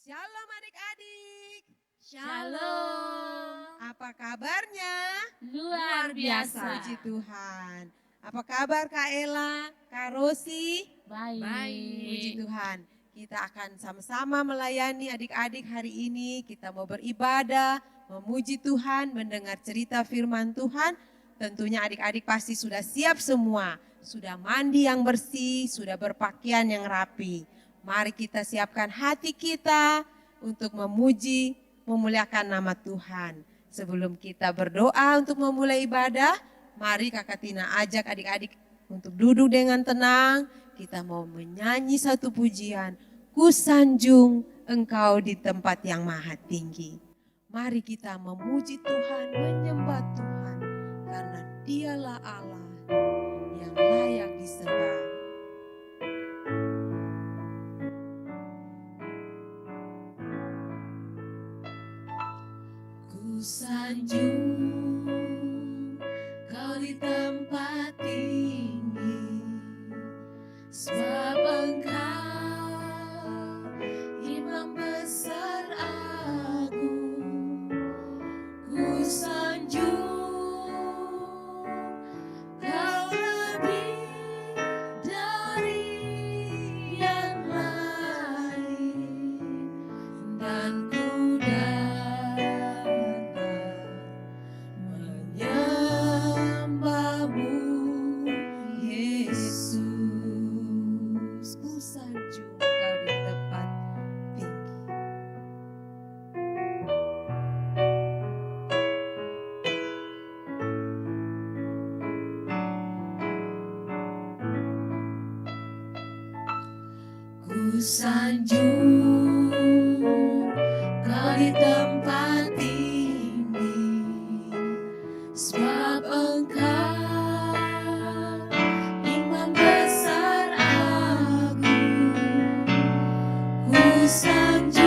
Shalom adik-adik. Shalom. Apa kabarnya? Luar biasa. Puji Tuhan. Apa kabar Kak Ella, Kak Rosi? Baik. Puji Tuhan. Kita akan sama-sama melayani adik-adik hari ini. Kita mau beribadah, memuji Tuhan, mendengar cerita firman Tuhan. Tentunya adik-adik pasti sudah siap semua. Sudah mandi yang bersih, sudah berpakaian yang rapi. Mari kita siapkan hati kita untuk memuji, memuliakan nama Tuhan. Sebelum kita berdoa untuk memulai ibadah, mari Kakak Tina ajak adik-adik untuk duduk dengan tenang. Kita mau menyanyi satu pujian, Ku sanjung Engkau di tempat yang maha tinggi. Mari kita memuji Tuhan, menyembah Tuhan, karena Dialah Allah yang layak disembah. Ku sanjung Kau di tempat tinggi, sebab Engkau Imam besar agung. Ku sanjung Kau lebih dari yang lain, dan ku menyembahmu, Yesus. Ku sanjung Engkau di tempat tinggi. Ku sanjung Kau di tempat tinggi, sebab Engkau Imam besar agung. Ku sanjung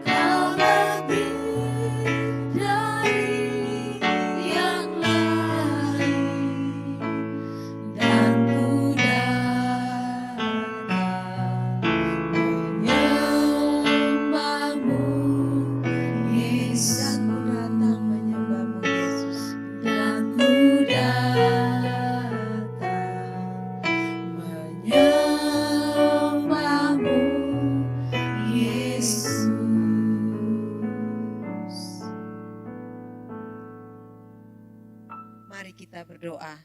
Kau lebih dari yang lain, dan ku menyembahmu, Yesus. Dan ku datang menyembahmu Yesus. Dan ku datang menyembahmu, Yesus. Mari kita berdoa.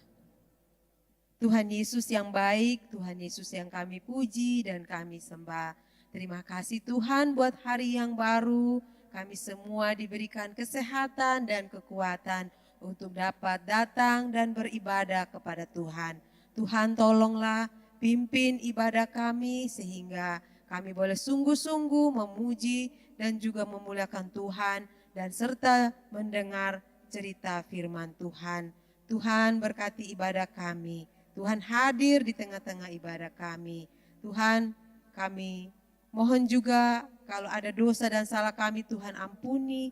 Tuhan Yesus yang baik, Tuhan Yesus yang kami puji dan kami sembah. Terima kasih Tuhan buat hari yang baru. Kami semua diberikan kesehatan dan kekuatan untuk dapat datang dan beribadah kepada Tuhan. Tuhan tolonglah pimpin ibadah kami sehingga kami boleh sungguh-sungguh memuji dan juga memuliakan Tuhan dan serta mendengar cerita firman Tuhan. Tuhan berkati ibadah kami. Tuhan hadir di tengah-tengah ibadah kami. Tuhan, kami mohon juga kalau ada dosa dan salah kami, Tuhan ampuni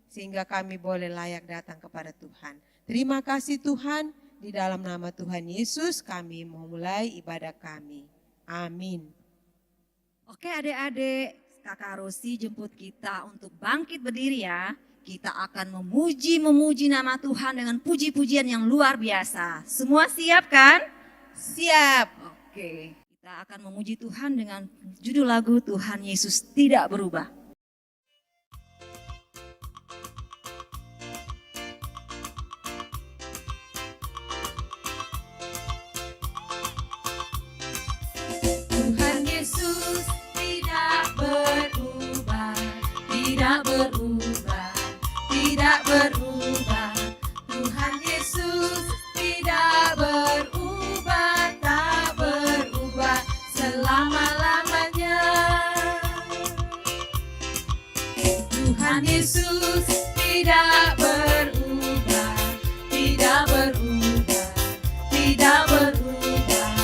sehingga kami boleh layak datang kepada Tuhan. Terima kasih Tuhan, di dalam nama Tuhan Yesus kami memulai ibadah kami. Amin. Oke adik-adik, Kakak Rosi jemput kita untuk bangkit berdiri ya. Kita akan memuji nama Tuhan dengan puji-pujian yang luar biasa. Semua siap kan? Siap. Oke, kita akan memuji Tuhan dengan judul lagu Tuhan Yesus Tidak Berubah. Tuhan Yesus tidak berubah, tidak berubah, tidak berubah. Tuhan Yesus tidak berubah, tak berubah selama-lamanya. Tuhan Yesus tidak berubah, tidak berubah, tidak berubah.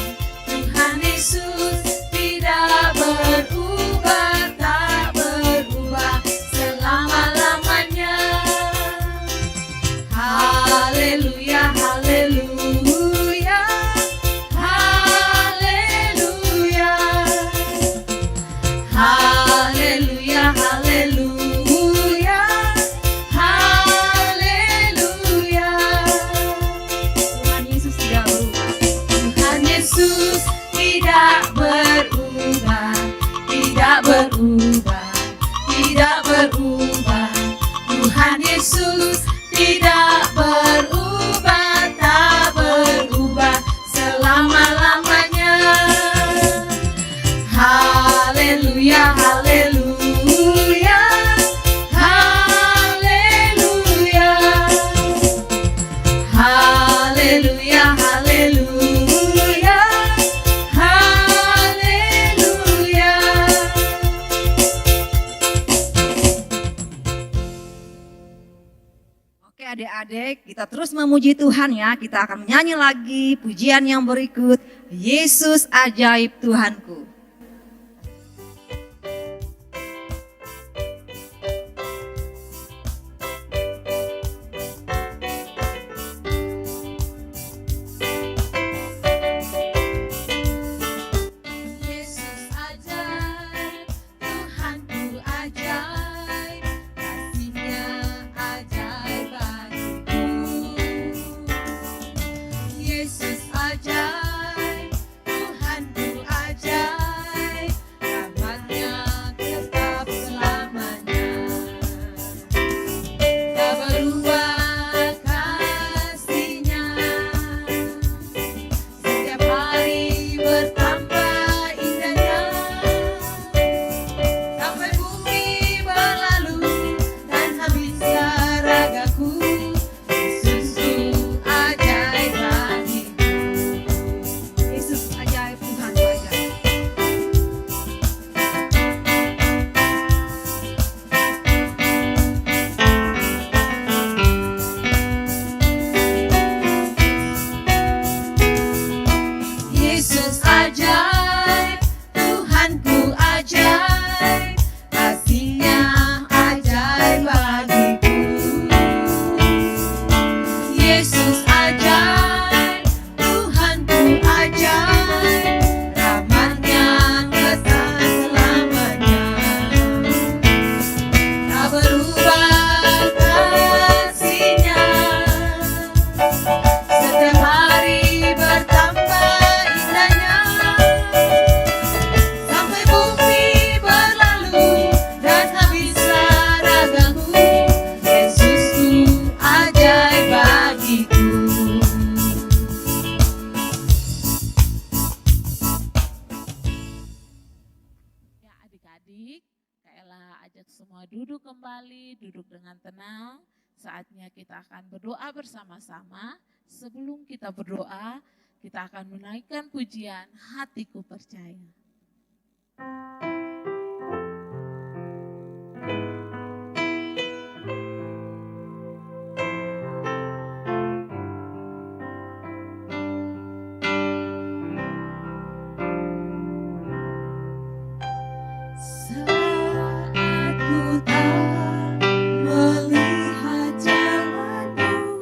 Tuhan Yesus tidak berubah, tak berubah selama-lamanya. Haleluya, haleluya, haleluya, haleluya, haleluya, haleluya. Tuhan Yesus tidak berubah. Tuhan Yesus tidak berubah, tidak berubah, tidak berubah. Tuhan Yesus tidak berubah, tak berubah selama-lamanya. Haleluya, haleluya, haleluya, haleluya, haleluya, haleluya. Oke adik-adik, kita terus memuji Tuhan ya. Kita akan menyanyi lagi pujian yang berikut. Yesus ajaib Tuhanku. Yesus ajaib, Tuhanku ajaib, kasih-Nya ajaib bagiku. Yesus ajaib, Tuhanku ajaib, rahmat-Nya tetap selamanya. Tak berubah kasih-Nya, setiap hari bertambah indahnya. Sampai bumi berlalu dan habis ragaku, Yesusku ajaib bagiku. Yesus ajaib Tuhanku ajaib. Yesus ajaib, Tuhanku ajaib, kasih-Nya ajaib bagiku. Yesus ajaib, Tuhanku ajaib, rahmat-Nya kekal selamanya. Tak berubah kasih-Nya, setiap hari bertambah indahnya. Sampai bumi berlalu dan habis ragaku, Yesusku ajaib bagiku. Ya adik-adik, Kak Ella ajak semua duduk kembali, duduk dengan tenang. Saatnya kita akan berdoa bersama-sama. Sebelum kita berdoa, kita akan menaikkan pujian Hatiku Percaya. Saat ku tak melihat jalanmu,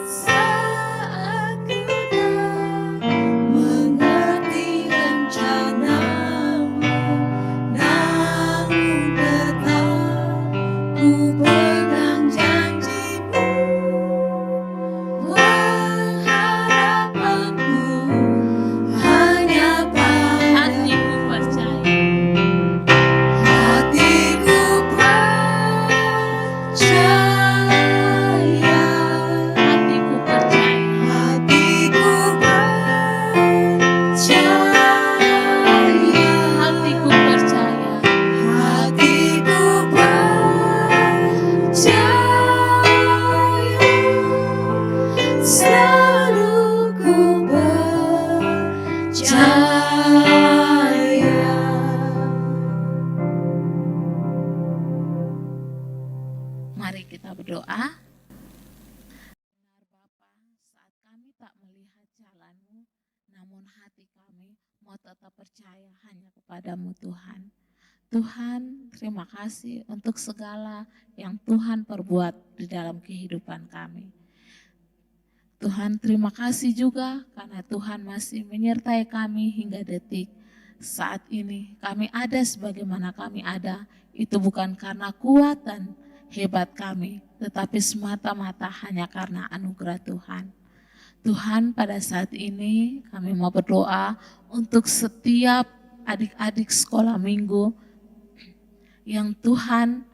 saat ku tak mengerti rencanamu, Mari kita berdoa. Benar Bapa, saat kami tak melihat jalan-Mu, namun hati kami mau tetap percaya hanya kepadamu Tuhan. Tuhan, terima kasih untuk segala yang Tuhan perbuat di dalam kehidupan kami. Tuhan, terima kasih juga karena Tuhan masih menyertai kami hingga detik saat ini. Kami ada sebagaimana kami ada, itu bukan karena kuat dan hebat kami, tetapi semata-mata hanya karena anugerah Tuhan. Tuhan, pada saat ini kami mau berdoa untuk setiap adik-adik sekolah minggu yang Tuhan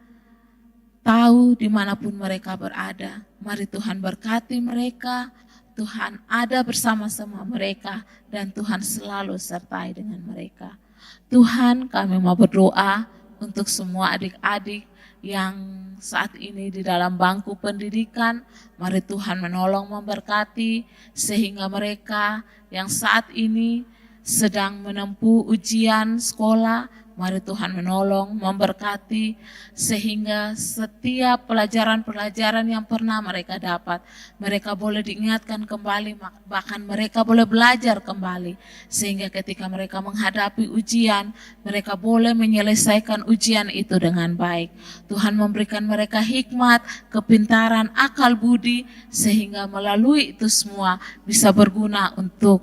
tahu dimanapun mereka berada. Mari Tuhan berkati mereka, Tuhan ada bersama-sama mereka, dan Tuhan selalu sertai dengan mereka. Tuhan, kami mau berdoa untuk semua adik-adik yang saat ini di dalam bangku pendidikan. Mari Tuhan menolong memberkati sehingga mereka yang saat ini sedang menempuh ujian sekolah, mari Tuhan menolong, memberkati, sehingga setiap pelajaran-pelajaran yang pernah mereka dapat, mereka boleh diingatkan kembali, bahkan mereka boleh belajar kembali, sehingga ketika mereka menghadapi ujian, mereka boleh menyelesaikan ujian itu dengan baik. Tuhan memberikan mereka hikmat, kepintaran, akal budi, sehingga melalui itu semua bisa berguna untuk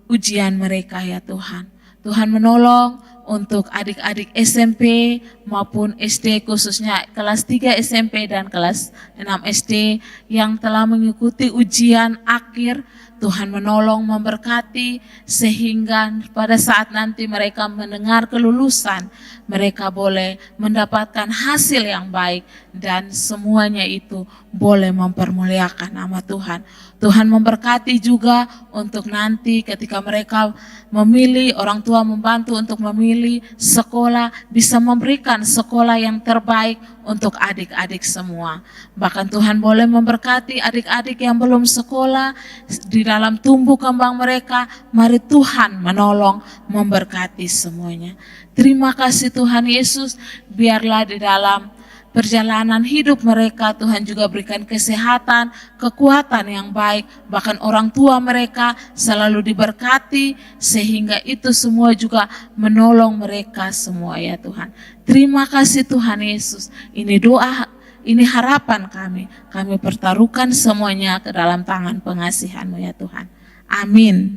ujian mereka ya Tuhan. Tuhan menolong untuk adik-adik SMP maupun SD, khususnya kelas 3 SMP dan kelas 6 SD yang telah mengikuti ujian akhir. Tuhan menolong, memberkati, sehingga pada saat nanti mereka mendengar kelulusan, mereka boleh mendapatkan hasil yang baik, dan semuanya itu boleh mempermuliakan nama Tuhan. Tuhan memberkati juga untuk nanti ketika mereka memilih, orang tua membantu untuk memilih sekolah, bisa memberikan sekolah yang terbaik untuk adik-adik semua. Bahkan Tuhan boleh memberkati adik-adik yang belum sekolah di dalam tumbuh kembang mereka. Mari Tuhan menolong, memberkati semuanya. Terima kasih Tuhan Yesus, biarlah di dalam perjalanan hidup mereka Tuhan juga berikan kesehatan, kekuatan yang baik, bahkan orang tua mereka selalu diberkati, sehingga itu semua juga menolong mereka semua ya Tuhan. Terima kasih Tuhan Yesus, ini doa, ini harapan kami pertaruhkan semuanya ke dalam tangan pengasihan-Mu ya Tuhan. Amin.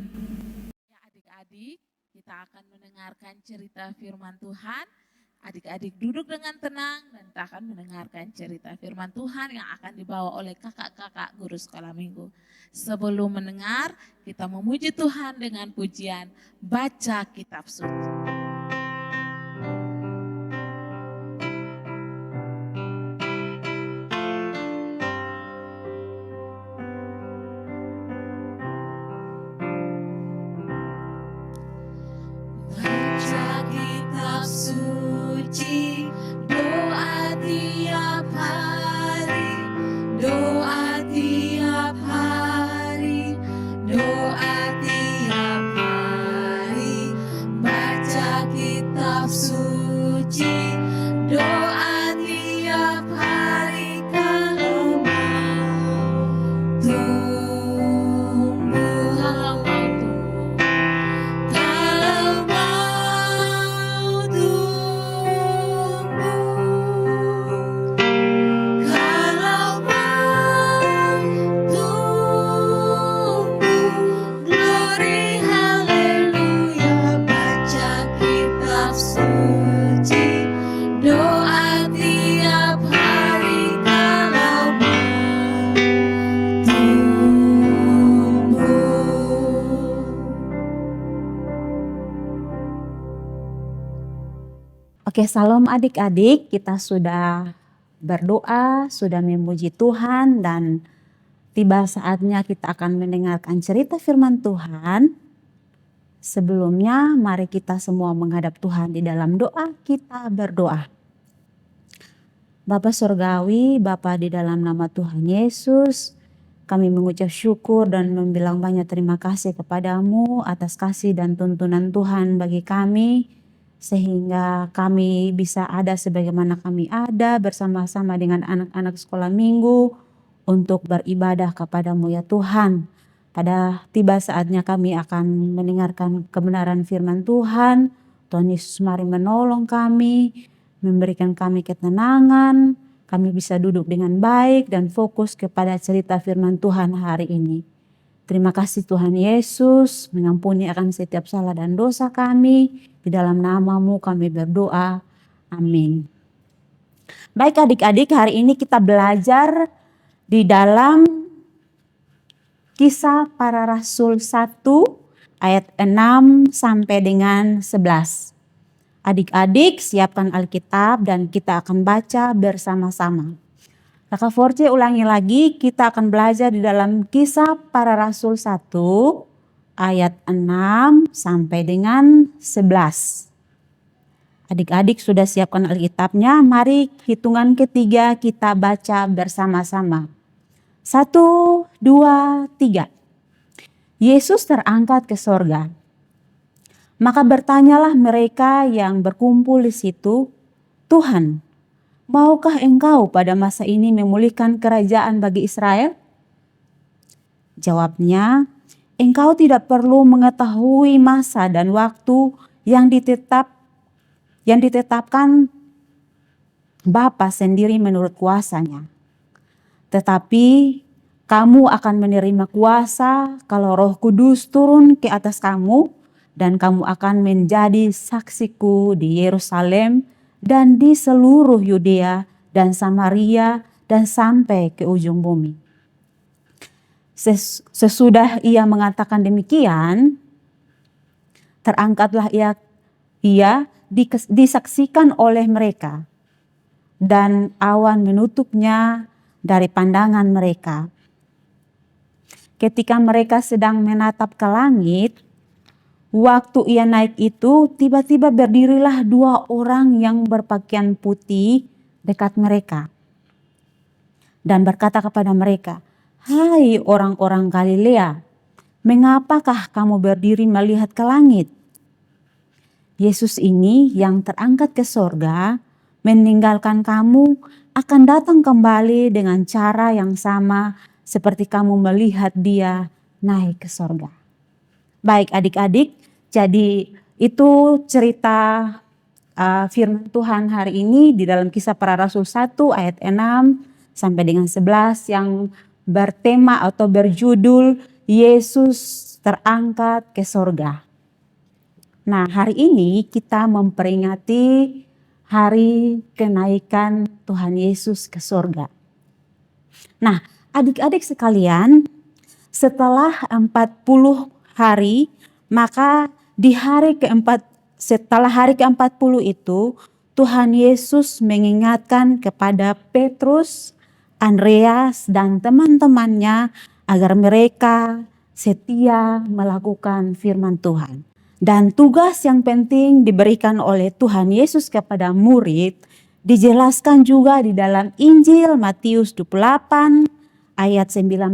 Ya adik-adik, kita akan mendengarkan cerita firman Tuhan. Adik-adik duduk dengan tenang dan kita akan mendengarkan cerita firman Tuhan yang akan dibawa oleh kakak-kakak guru sekolah minggu. Sebelum mendengar, kita memuji Tuhan dengan pujian baca kitab suci. Baca kitab suci, doa tiap hari, doa tiap hari, doa tiap hari. Baca kitab suci, doa tiap hari, kalau mau tumbuh, kalau mau tumbuh, kalau mau tumbuh, glory haleluya. Baca kitab suci, doa tiap hari, kalau mau tumbuh. Oke, salam adik-adik. Kita sudah berdoa, sudah memuji Tuhan, dan tiba saatnya kita akan mendengarkan cerita firman Tuhan. Sebelumnya, mari kita semua menghadap Tuhan di dalam doa. Kita berdoa. Bapa Surgawi, Bapa di dalam nama Tuhan Yesus, kami mengucap syukur dan membilang banyak terima kasih kepadamu atas kasih dan tuntunan Tuhan bagi kami. sehingga kami bisa ada sebagaimana kami ada bersama-sama dengan anak-anak sekolah minggu untuk beribadah kepadamu ya Tuhan. Pada tiba saatnya kami akan mendengarkan kebenaran firman Tuhan. Tuhan Yesus mari menolong kami, memberikan kami ketenangan, kami bisa duduk dengan baik dan fokus kepada cerita firman Tuhan hari ini. Terima kasih Tuhan Yesus, mengampuni akan setiap salah dan dosa kami. Di dalam nama-Mu kami berdoa. Amin. Baik adik-adik, hari ini kita belajar di dalam Kisah Para Rasul 1 ayat 6 sampai dengan 11. Adik-adik siapkan Alkitab dan kita akan baca bersama-sama. Kakak Force ulangi lagi, kita akan belajar di dalam Kisah Para Rasul 1 ayat 6 sampai dengan 11. Adik-adik sudah siapkan Alkitabnya, mari hitungan ketiga kita baca bersama-sama. 1, 2, 3. Yesus terangkat ke sorga. Maka bertanyalah mereka yang berkumpul di situ, Tuhan, maukah Engkau pada masa ini memulihkan kerajaan bagi Israel? Jawabnya, Engkau tidak perlu mengetahui masa dan waktu yang ditetapkan Bapa sendiri menurut kuasanya. Tetapi kamu akan menerima kuasa kalau Roh Kudus turun ke atas kamu, dan kamu akan menjadi saksiku di Yerusalem dan di seluruh Yudea dan Samaria dan sampai ke ujung bumi. Sesudah ia mengatakan demikian, terangkatlah ia disaksikan oleh mereka, dan awan menutupnya dari pandangan mereka. Ketika mereka sedang menatap ke langit, waktu ia naik itu, tiba-tiba berdirilah 2 orang yang berpakaian putih dekat mereka. Dan berkata kepada mereka, "Hai orang-orang Galilea, mengapakah kamu berdiri melihat ke langit? Yesus ini yang terangkat ke sorga, meninggalkan kamu, akan datang kembali dengan cara yang sama seperti kamu melihat dia naik ke sorga." Baik adik-adik, jadi itu cerita firman Tuhan hari ini di dalam Kisah Para Rasul 1 ayat 6 sampai dengan 11 yang bertema atau berjudul Yesus terangkat ke sorga. Nah, hari ini kita memperingati hari kenaikan Tuhan Yesus ke sorga. Nah, adik-adik sekalian, setelah 40 hari, maka setelah hari ke-40 itu, Tuhan Yesus mengingatkan kepada Petrus, Andreas, dan teman-temannya agar mereka setia melakukan firman Tuhan. Dan tugas yang penting diberikan oleh Tuhan Yesus kepada murid dijelaskan juga di dalam Injil Matius 28 ayat 19.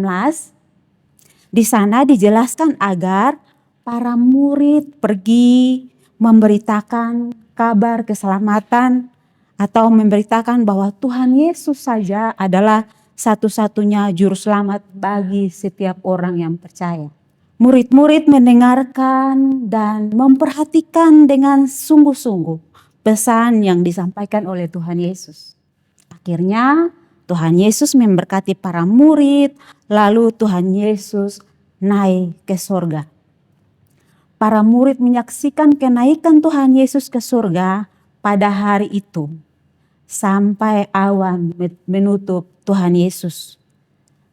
Di sana dijelaskan agar para murid pergi memberitakan kabar keselamatan atau memberitakan bahwa Tuhan Yesus saja adalah satu-satunya juru selamat bagi setiap orang yang percaya. Murid-murid mendengarkan dan memperhatikan dengan sungguh-sungguh pesan yang disampaikan oleh Tuhan Yesus. Akhirnya Tuhan Yesus memberkati para murid, lalu Tuhan Yesus naik ke sorga. Para murid menyaksikan kenaikan Tuhan Yesus ke sorga pada hari itu, sampai awan menutup Tuhan Yesus.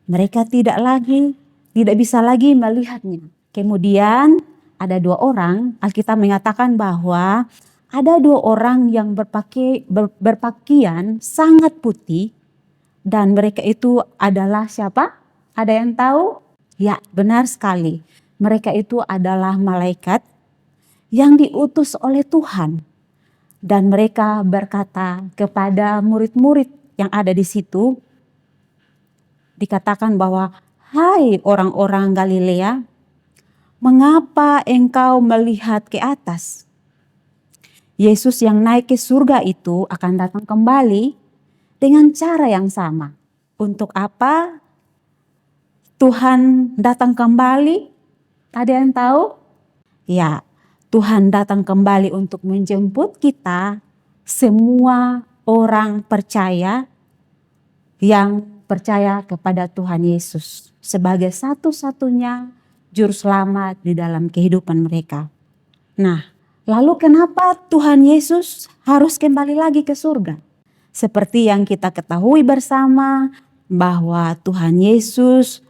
Mereka tidak bisa lagi melihatnya. Kemudian ada 2 orang, Alkitab mengatakan bahwa ada 2 orang yang berpakaian sangat putih. Dan mereka itu adalah siapa? Ada yang tahu? Ya, benar sekali. Mereka itu adalah malaikat yang diutus oleh Tuhan. Dan mereka berkata kepada murid-murid yang ada di situ, dikatakan bahwa, "Hai orang-orang Galilea, mengapa engkau melihat ke atas? Yesus yang naik ke surga itu akan datang kembali dengan cara yang sama. Untuk apa Tuhan datang kembali? Ada yang tahu? Ya, Tuhan datang kembali untuk menjemput kita, semua orang percaya yang percaya kepada Tuhan Yesus sebagai satu-satunya juru selamat di dalam kehidupan mereka. Nah, lalu kenapa Tuhan Yesus harus kembali lagi ke surga? Seperti yang kita ketahui bersama bahwa Tuhan Yesus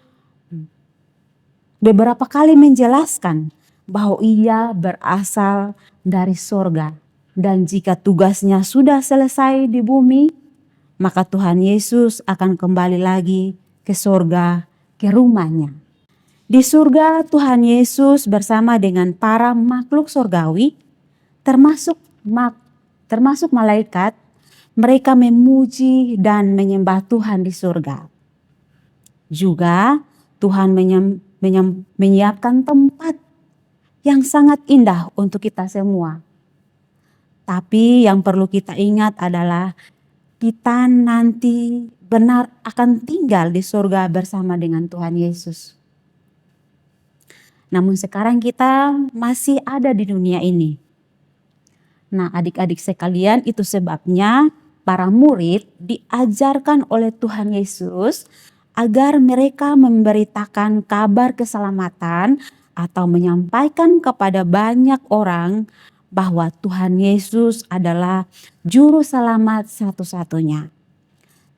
beberapa kali menjelaskan bahwa ia berasal dari surga. Dan jika tugasnya sudah selesai di bumi, maka Tuhan Yesus akan kembali lagi ke surga, ke rumahnya. Di surga Tuhan Yesus bersama dengan para makhluk surgawi, termasuk malaikat, mereka memuji dan menyembah Tuhan di surga. Juga Tuhan menyiapkan tempat yang sangat indah untuk kita semua. Tapi yang perlu kita ingat adalah kita nanti benar akan tinggal di surga bersama dengan Tuhan Yesus. Namun sekarang kita masih ada di dunia ini. Nah, adik-adik sekalian, itu sebabnya para murid diajarkan oleh Tuhan Yesus agar mereka memberitakan kabar keselamatan atau menyampaikan kepada banyak orang bahwa Tuhan Yesus adalah juru selamat satu-satunya.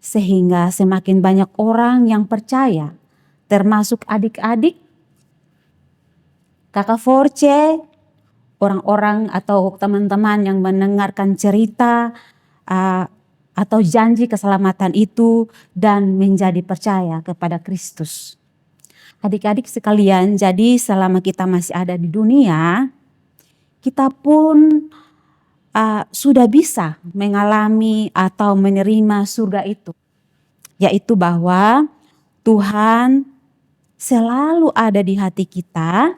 Sehingga semakin banyak orang yang percaya, termasuk adik-adik, kakak Force, orang-orang atau teman-teman yang mendengarkan cerita atau janji keselamatan itu dan menjadi percaya kepada Kristus. Adik-adik sekalian, jadi selama kita masih ada di dunia, kita pun sudah bisa mengalami atau menerima surga itu. Yaitu bahwa Tuhan selalu ada di hati kita,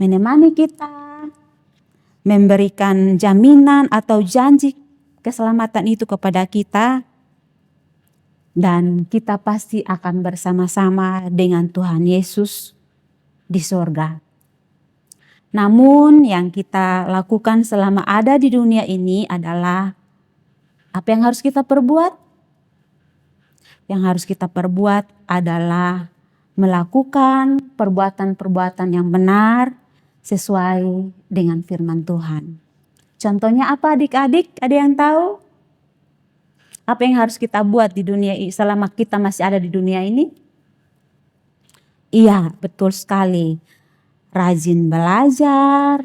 menemani kita, memberikan jaminan atau janji keselamatan itu kepada kita. Dan kita pasti akan bersama-sama dengan Tuhan Yesus di surga. Namun yang kita lakukan selama ada di dunia ini adalah apa yang harus kita perbuat? Yang harus kita perbuat adalah melakukan perbuatan-perbuatan yang benar sesuai dengan firman Tuhan. Contohnya apa adik-adik? Ada yang tahu? Apa yang harus kita buat di dunia ini selama kita masih ada di dunia ini? Iya, betul sekali. Rajin belajar,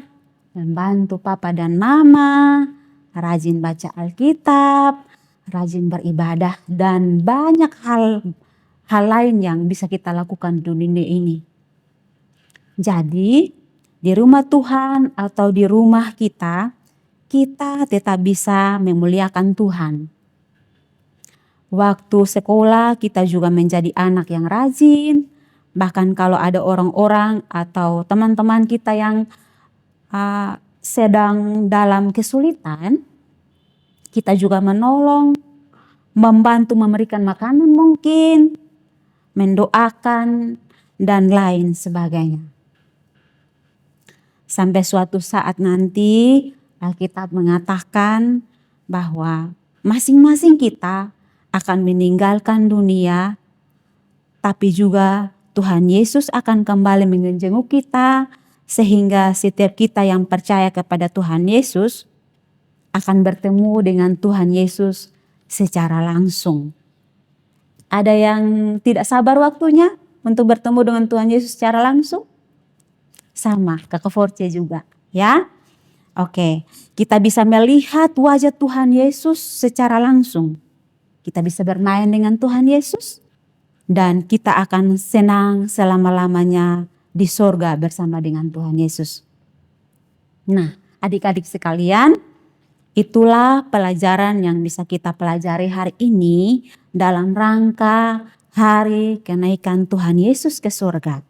membantu papa dan mama, rajin baca Alkitab, rajin beribadah, dan banyak hal lain yang bisa kita lakukan di dunia ini. Jadi, di rumah Tuhan atau di rumah kita tetap bisa memuliakan Tuhan. Waktu sekolah kita juga menjadi anak yang rajin. Bahkan kalau ada orang-orang atau teman-teman kita yang sedang dalam kesulitan, kita juga menolong, membantu memberikan makanan mungkin, mendoakan, dan lain sebagainya. Sampai suatu saat nanti Alkitab mengatakan bahwa masing-masing kita akan meninggalkan dunia, tapi juga Tuhan Yesus akan kembali menjenguk kita, sehingga setiap kita yang percaya kepada Tuhan Yesus akan bertemu dengan Tuhan Yesus secara langsung. Ada yang tidak sabar waktunya untuk bertemu dengan Tuhan Yesus secara langsung? Sama, Kakak Force juga, ya. Oke, kita bisa melihat wajah Tuhan Yesus secara langsung. Kita bisa bermain dengan Tuhan Yesus. Dan kita akan senang selama-lamanya di sorga bersama dengan Tuhan Yesus. Nah, adik-adik sekalian, itulah pelajaran yang bisa kita pelajari hari ini dalam rangka hari kenaikan Tuhan Yesus ke surga.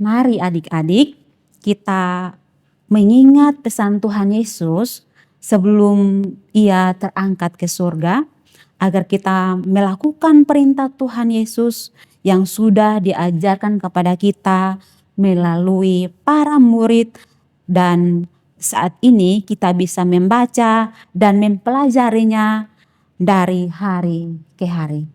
Mari adik-adik kita mengingat pesan Tuhan Yesus sebelum ia terangkat ke surga, agar kita melakukan perintah Tuhan Yesus yang sudah diajarkan kepada kita melalui para murid, dan saat ini kita bisa membaca dan mempelajarinya dari hari ke hari.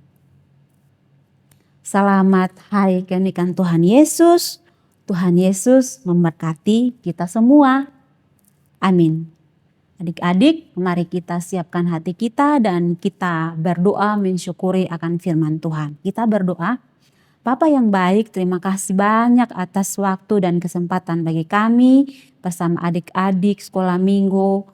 Selamat hari keunikan Tuhan Yesus. Tuhan Yesus memberkati kita semua. Amin. Adik-adik, mari kita siapkan hati kita dan kita berdoa mensyukuri akan firman Tuhan. Kita berdoa. Bapa yang baik, terima kasih banyak atas waktu dan kesempatan bagi kami bersama adik-adik sekolah minggu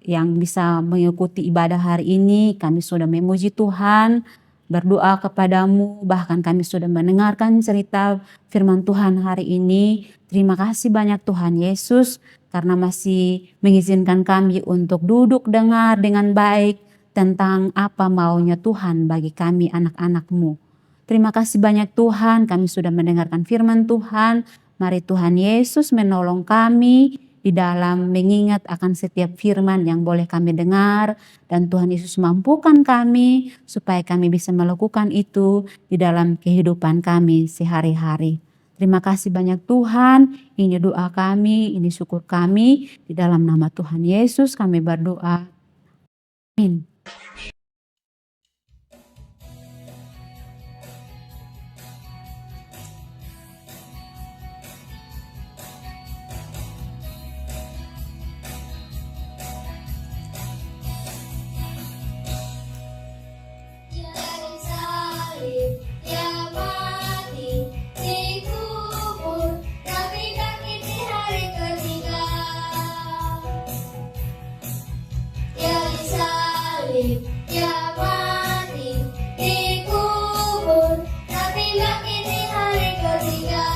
yang bisa mengikuti ibadah hari ini. Kami sudah memuji Tuhan, berdoa kepadamu, bahkan kami sudah mendengarkan cerita firman Tuhan hari ini. Terima kasih banyak Tuhan Yesus, karena masih mengizinkan kami untuk duduk dengar dengan baik tentang apa maunya Tuhan bagi kami anak-anak-Mu. Terima kasih banyak Tuhan, kami sudah mendengarkan firman Tuhan. Mari Tuhan Yesus menolong kami di dalam mengingat akan setiap firman yang boleh kami dengar. Dan Tuhan Yesus mampukan kami supaya kami bisa melakukan itu di dalam kehidupan kami sehari-hari. Terima kasih banyak Tuhan, ini doa kami, ini syukur kami. Di dalam nama Tuhan Yesus kami berdoa. Amin. Dari salib Dia mati dikubur, tapi bangkit di hari ketiga. Dari salib Dia mati dikubur, tapi bangkit di hari ketiga.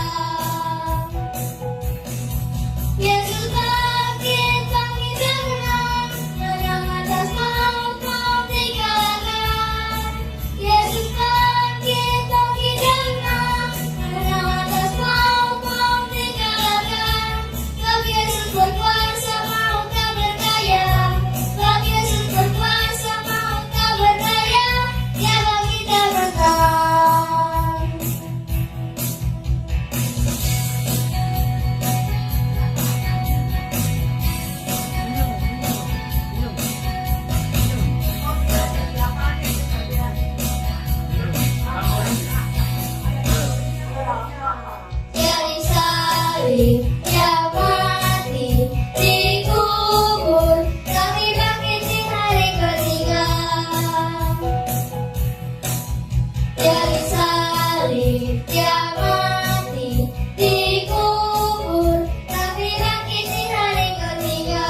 Yesus bangkit, bangkit dan menang, menang atas maut, maut dikalahkan. Yesus bangkit, bangkit dan menang, menang atas maut, maut dikalahkan. Sebab Yesus berkuasa, maut tak berdaya. Sebab Yesus berkuasa, maut tak berdaya. Dia bangkit dan menang. Dari salib Dia mati dikubur, tapi bangkit di hari ketiga. Dari salib Dia mati dikubur, tapi bangkit di hari ketiga.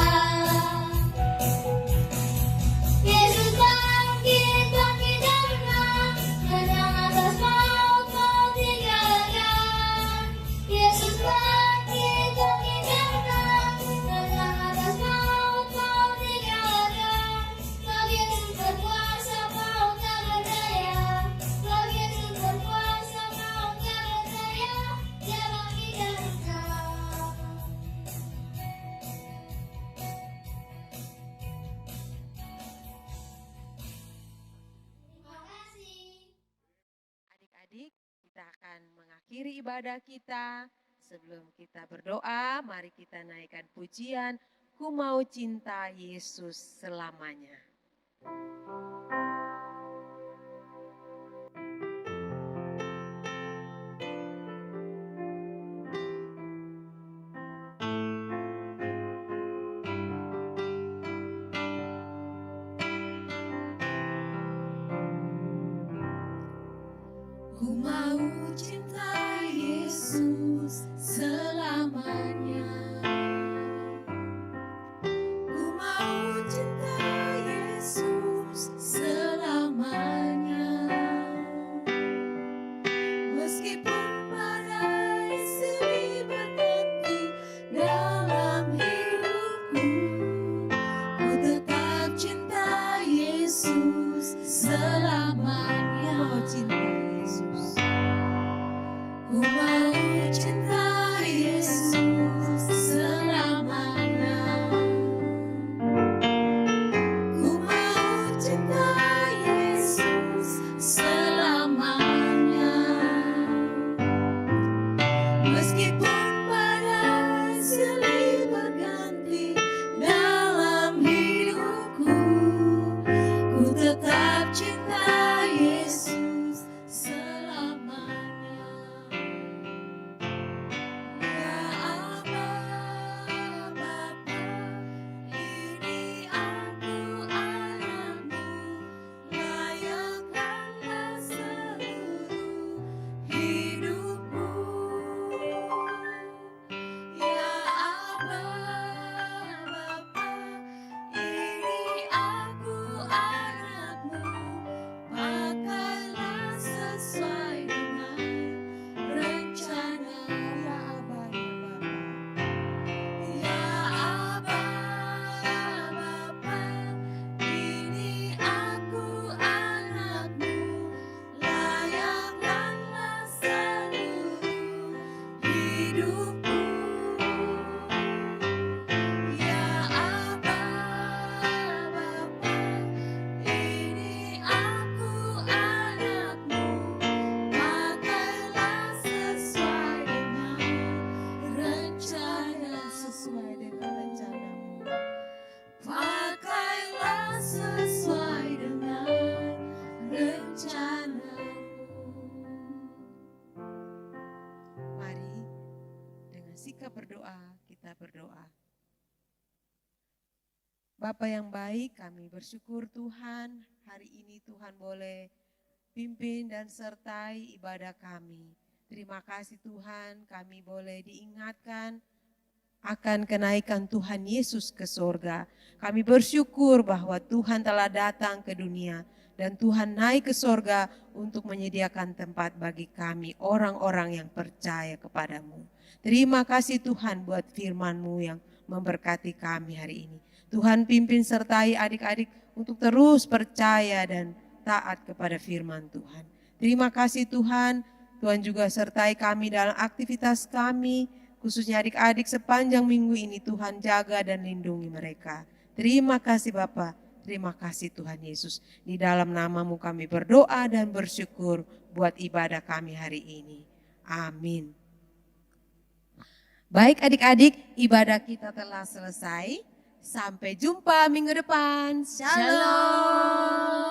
Yesus bangkit, bangkit dan menang, menang atas maut, maut dikalahkan. Yesus bangkit, bangkit dan menang, menang atas maut, maut dikalahkan. Sebab Yesus berkuasa, maut tak berdaya. Sebab Yesus berkuasa, maut tak berdaya. Dia bangkit dan menang. Terima kasih. Adik-adik, kita akan mengakhiri ibadah kita. Sebelum kita berdoa, mari kita naikkan pujian, Ku mau cinta Yesus selamanya. Ku mau cinta Yesus selamanya. Ku mau cinta Yesus selamanya. Meskipun badai silih berganti dalam hidupku, ku tetap cinta Yesus selamanya. Ku mau cinta Yesus. Ku mau cinta Yesus selamanya. kita berdoa, kita berdoa. Bapa yang baik, kami bersyukur Tuhan, hari ini Tuhan boleh pimpin dan sertai ibadah kami. Terima kasih Tuhan, kami boleh diingatkan akan kenaikan Tuhan Yesus ke surga. Kami bersyukur bahwa Tuhan telah datang ke dunia dan Tuhan naik ke surga untuk menyediakan tempat bagi kami, orang-orang yang percaya kepadamu. Terima kasih Tuhan buat firman-Mu yang memberkati kami hari ini. Tuhan pimpin sertai adik-adik untuk terus percaya dan taat kepada firman Tuhan. Terima kasih Tuhan, Tuhan juga sertai kami dalam aktivitas kami, khususnya adik-adik sepanjang minggu ini. Tuhan jaga dan lindungi mereka. Terima kasih Bapa, terima kasih Tuhan Yesus. Di dalam nama-Mu kami berdoa dan bersyukur buat ibadah kami hari ini. Amin. Baik adik-adik, ibadah kita telah selesai. Sampai jumpa minggu depan. Shalom.